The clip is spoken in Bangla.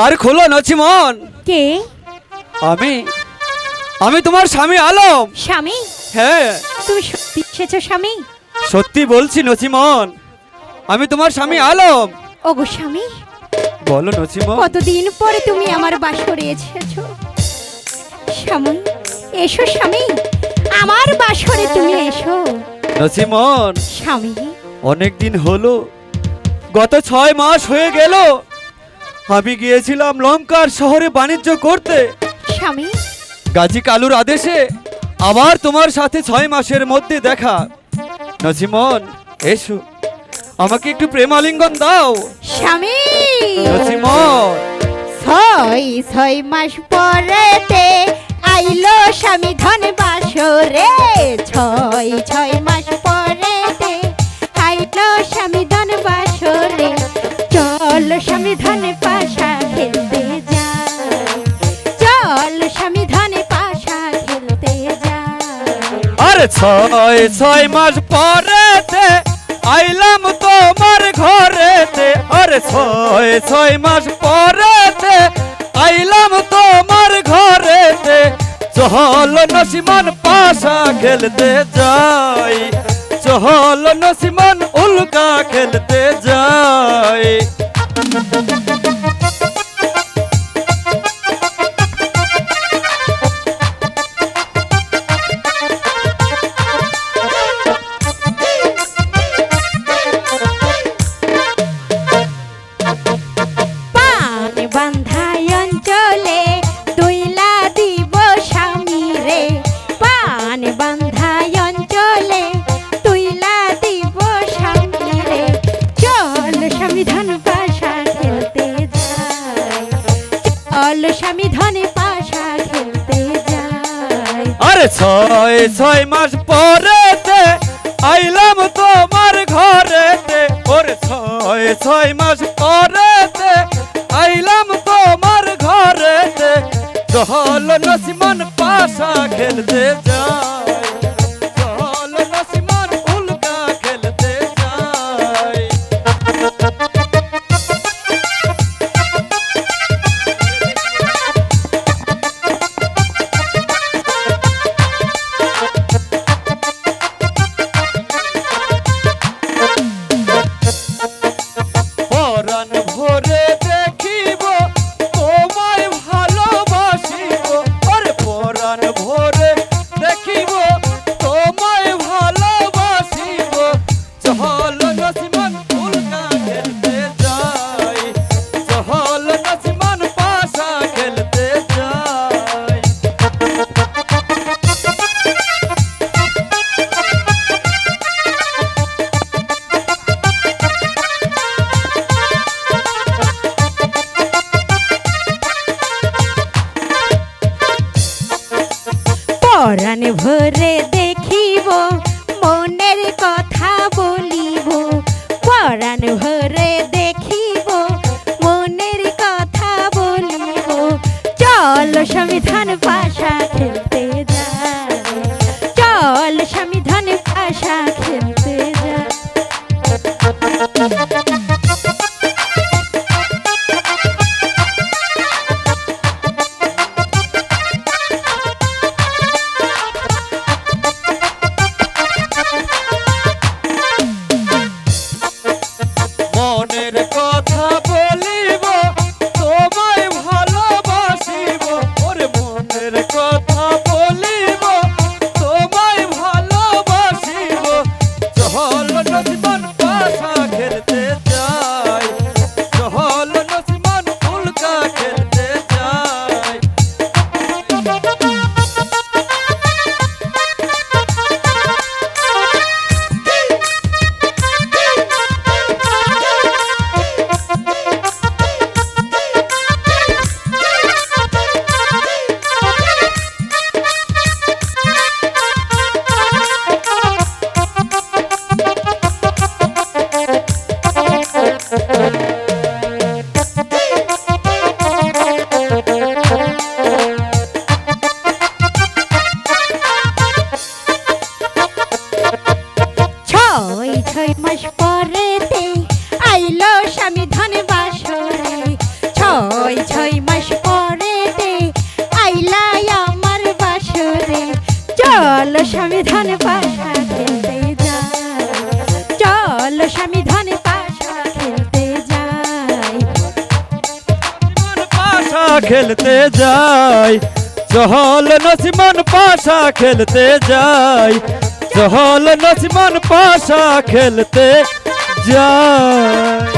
দ্বার খোলো নছিমন। কে? আমি আমি তোমার স্বামী আলম। স্বামী? হ্যাঁ। তুমি সত্যি এসেছো স্বামী? সত্যি বলছি নছিমন, আমি তোমার স্বামী আলম। ওগো স্বামী, বলো নছিমন। কতদিন পরে তুমি আমার বাসরে এসেছো স্বামী। এসো স্বামী, আমার বাসরে তুমি এসো নছিমন। স্বামী। অনেক দিন হলো, গত 6 মাস হয়ে গেল আমি গিয়েছিলাম লঙ্কার শহরে বাণিজ্য করতে। স্বামী, গাজী কালুর আদেশে আবার তোমার সাথে 6 মাসের মধ্যে দেখা। নছিমন এসো, আমাকে একটু প্রেমালিঙ্গন দাও। স্বামী, নছিমন। 6 মাস পরেতে আইলো স্বামী ধন বাসরে। 6 মাস পরেতে আইলো স্বামী ধন বাসরে। চল স্বামী ধন পাশা খেলতে যাই, চল স্বামী ধন পাশা খেলতে যাই। আরে 6 মাস পরেতে আইলাম তোমার ঘরেতে। আরে 6 মাস পরেতে আইলাম তোমার ঘরেতে। চল নছিমন পাশা খেলতে যাই, চল নছিমন উল্কা খেলতে যাই। পান বান্ধাই অঞ্চলে তুইলা দিব স্বামী রে। পান বান্ধাই অঞ্চলে তুইলা দিব স্বামী রে। চল স্বামী ধন পাশা খেলতে যাই, চল স্বামী ধন পাশা খেলতে যাই। আরে 6 মাস পরেতে আইলাম তোমার ঘরেতে। ওরে 6 মাস পরেতে আইলাম তোমার ঘরেতে। চল নছিমন পাশা খেলতে যাই, চল নছিমন উল্কা খেলতে যাই। পরাণ ভরে দেখিব তোমায় ভালোবাসিব। আরে পরাণ ভরে দেখিব তোমায় ভালোবাসিব। চল নছিমন উল্কা খেলতে যাই, চল নছিমন পাশা খেলতে যাই। পরাণ ভরে দেখিব মনের কথা বলিব। পরাণ ভরে দেখিব মনের কথা বলিব। চল স্বামী ধন পাশা খেলতে যাই, চল স্বামী ধন পাশা খেলতে যাই। স্বামী ধনে পাশা খেলতে যাই, পাশা খেলতে যাই, চহল নসিমন পাশা খেলতে যাই, চহল নসিমন পাশা খেলতে যাই।